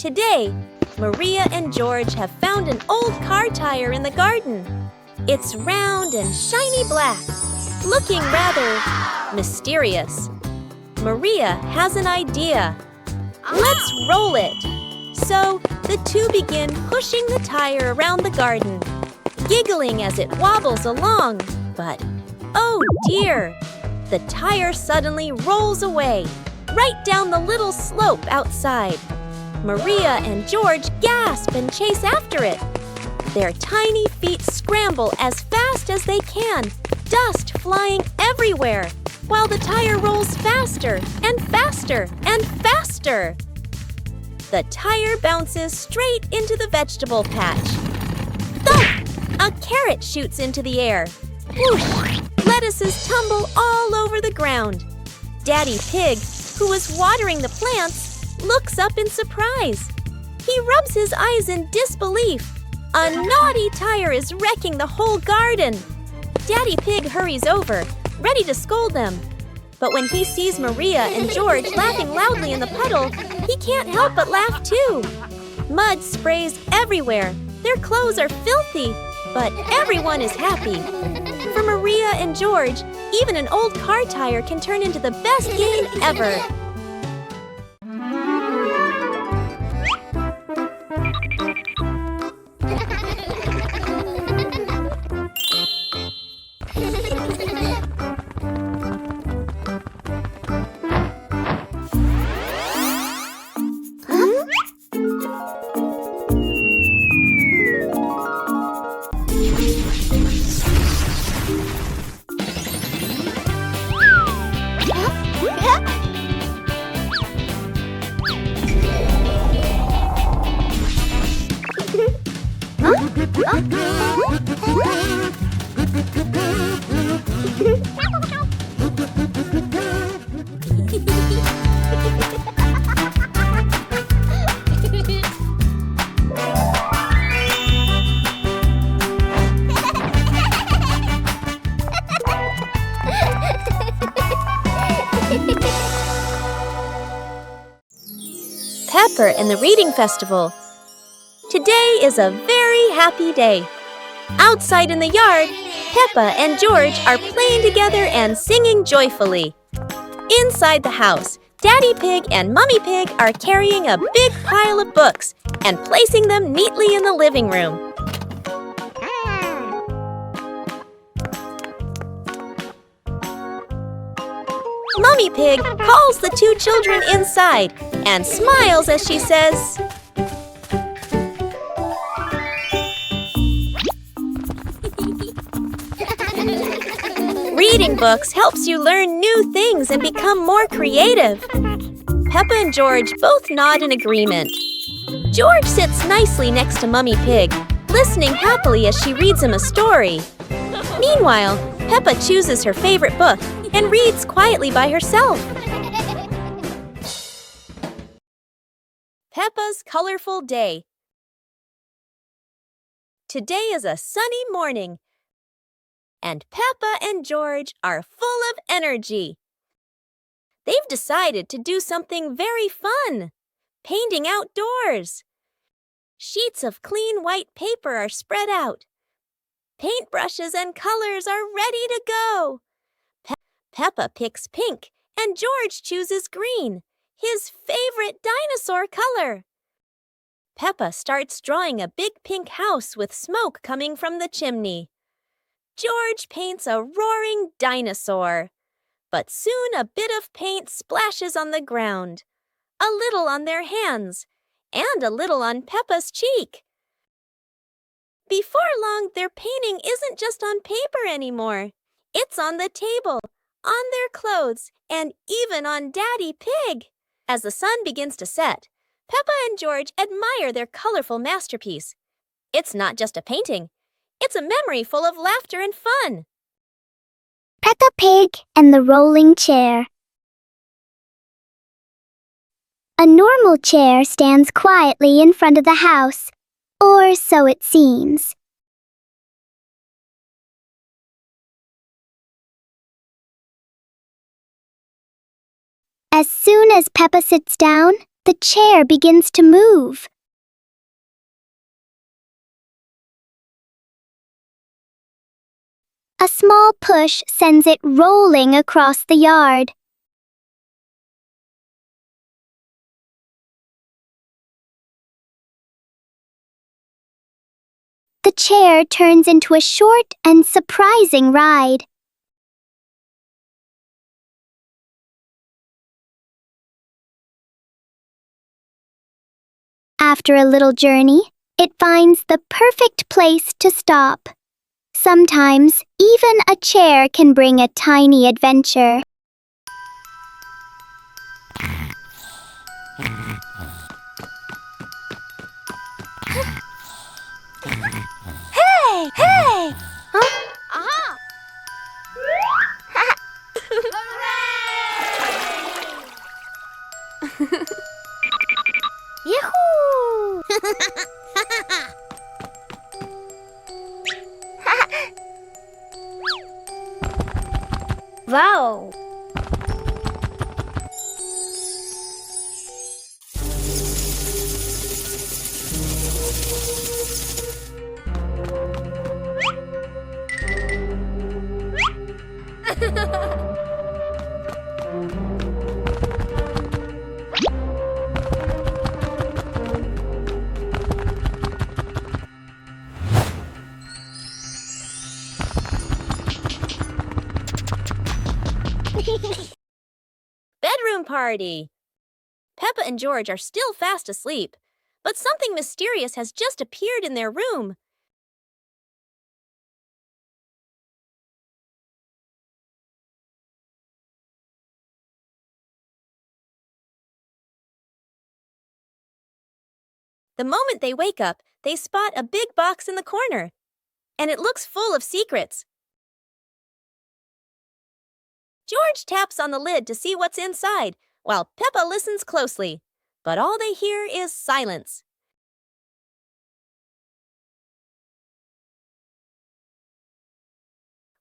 Today, Maria and George have found an old car tire in the garden. It's round and shiny black, looking rather mysterious. Maria has an idea. Let's roll it. So the two begin pushing the tire around the garden, giggling as it wobbles along. But, oh dear, the tire suddenly rolls away, right down the little slope outside. Maria and George gasp and chase after it. Their tiny feet scramble as fast as they can, dust flying everywhere, while the tire rolls faster and faster and faster. The tire bounces straight into the vegetable patch. Thump! A carrot shoots into the air. Whoosh! Lettuces tumble all over the ground. Daddy Pig, who was watering the plants, looks up in surprise. He rubs his eyes in disbelief. A naughty tire is wrecking the whole garden. Daddy Pig hurries over, ready to scold them. But when he sees Maria and George laughing loudly in the puddle, he can't help but laugh too. Mud sprays everywhere. Their clothes are filthy, but everyone is happy. For Maria and George, even an old car tire can turn into the best game ever. Pepper and the Reading Festival. Today is a very happy day. Outside in the yard, Peppa and George are playing together and singing joyfully. Inside the house, Daddy Pig and Mummy Pig are carrying a big pile of books and placing them neatly in the living room. Mummy Pig calls the two children inside and smiles as she says, "Reading books helps you learn new things and become more creative." Peppa and George both nod in agreement. George sits nicely next to Mummy Pig, listening happily as she reads him a story. Meanwhile, Peppa chooses her favorite book and reads quietly by herself. Peppa's colorful day. Today is a sunny morning, and Peppa and George are full of energy. They've decided to do something very fun, painting outdoors. Sheets of clean white paper are spread out. Paintbrushes and colors are ready to go. Peppa picks pink, and George chooses green, his favorite dinosaur color. Peppa starts drawing a big pink house with smoke coming from the chimney. George paints a roaring dinosaur. But soon a bit of paint splashes on the ground, a little on their hands, and a little on Peppa's cheek. Before long, their painting isn't just on paper anymore. It's on the table, on their clothes, and even on Daddy Pig. As the sun begins to set, Peppa and George admire their colorful masterpiece. It's not just a painting. It's a memory full of laughter and fun. Peppa Pig and the Rolling Chair. A normal chair stands quietly in front of the house, or so it seems. As soon as Peppa sits down, the chair begins to move. A small push sends it rolling across the yard. The chair turns into a short and surprising ride. After a little journey, it finds the perfect place to stop. Sometimes, even a chair can bring a tiny adventure. Hey! Hey! Huh? Aha! Hooray! Yahoo! Wow! Bedroom party! Peppa and George are still fast asleep, but something mysterious has just appeared in their room. The moment they wake up, they spot a big box in the corner, and it looks full of secrets. George taps on the lid to see what's inside, while Peppa listens closely, but all they hear is silence.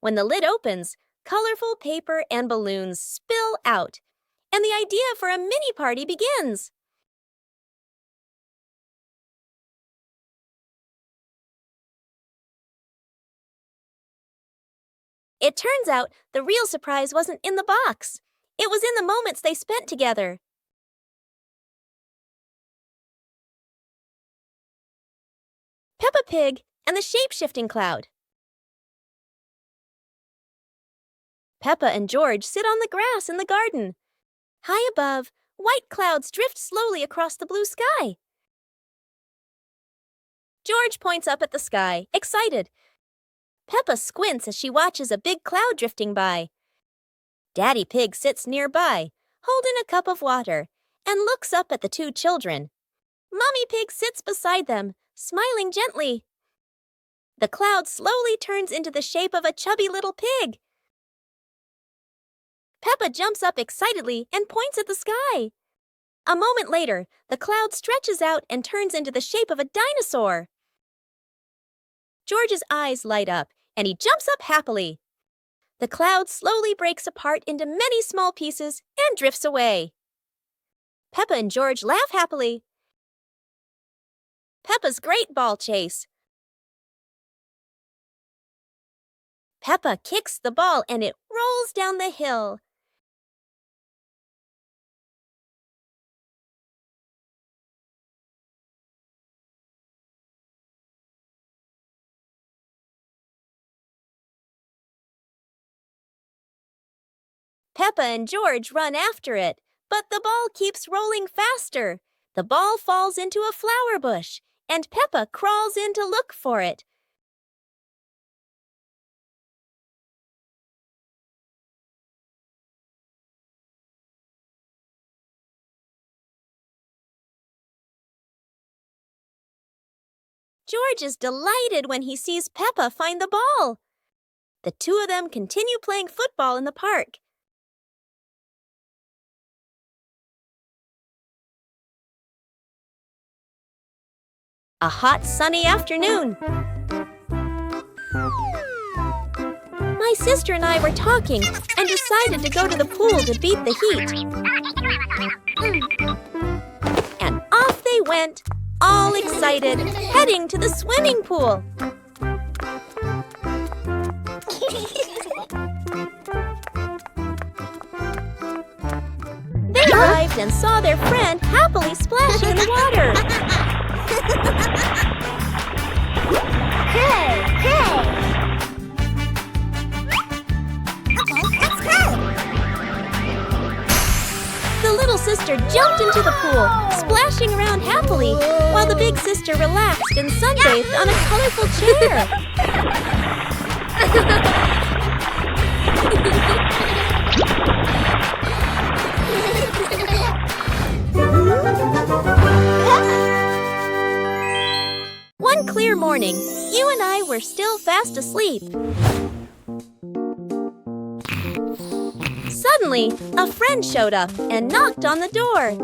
When the lid opens, colorful paper and balloons spill out, and the idea for a mini party begins. It turns out the real surprise wasn't in the box. It was in the moments they spent together. Peppa Pig and the shape-shifting cloud. Peppa and George sit on the grass in the garden. High above, white clouds drift slowly across the blue sky. George points up at the sky, excited. Peppa squints as she watches a big cloud drifting by. Daddy Pig sits nearby, holding a cup of water, and looks up at the two children. Mommy Pig sits beside them, smiling gently. The cloud slowly turns into the shape of a chubby little pig. Peppa jumps up excitedly and points at the sky. A moment later, the cloud stretches out and turns into the shape of a dinosaur. George's eyes light up, and he jumps up happily. The cloud slowly breaks apart into many small pieces and drifts away. Peppa and George laugh happily. Peppa's great ball chase. Peppa kicks the ball and it rolls down the hill. Peppa and George run after it, but the ball keeps rolling faster. The ball falls into a flower bush, and Peppa crawls in to look for it. George is delighted when he sees Peppa find the ball. The two of them continue playing football in the park. A hot, sunny afternoon. My sister and I were talking and decided to go to the pool to beat the heat. they went, all excited, heading to the swimming pool. They arrived and saw their friend happily splashing in the water. Hey, hey! The little sister jumped into the pool, splashing around happily, while the big sister relaxed and sunbathed on a colorful chair. One clear morning, you and I were still fast asleep. Suddenly, a friend showed up and knocked on the door.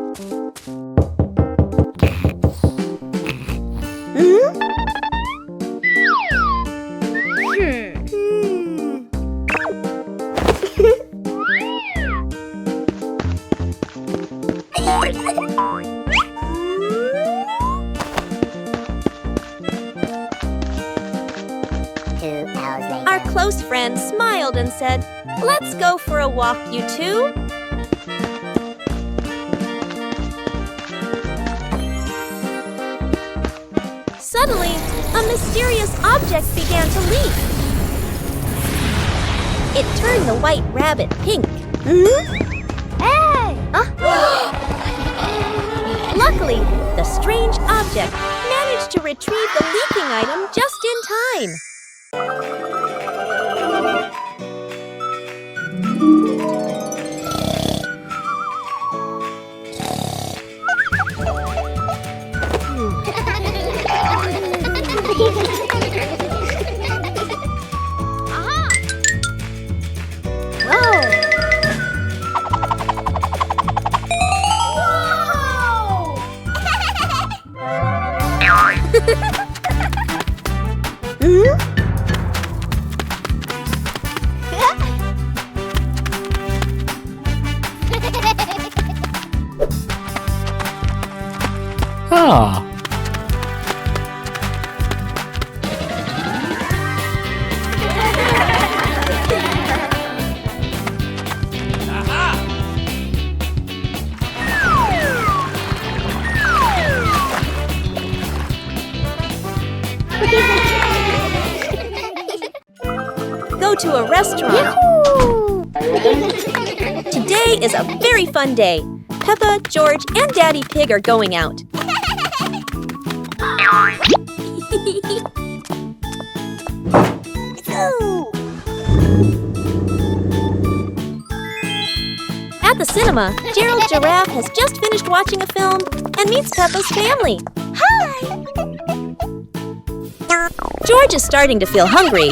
Our close friend smiled and said, "Let's go for a walk, you two." Suddenly, a mysterious object began to leak. It turned the white rabbit pink. Hey! Luckily, the strange object managed to retrieve the leaking item just in time. Go to a restaurant. Today is a very fun day. Peppa, George, and Daddy Pig are going out. At the cinema, Gerald Giraffe has just finished watching a film and meets Peppa's family. Hi! George is starting to feel hungry.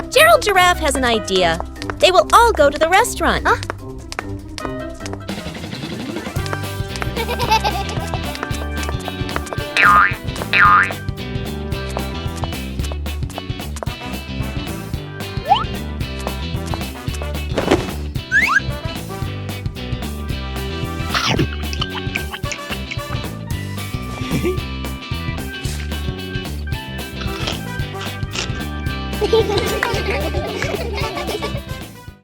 Gerald Giraffe has an idea. They will all go to the restaurant.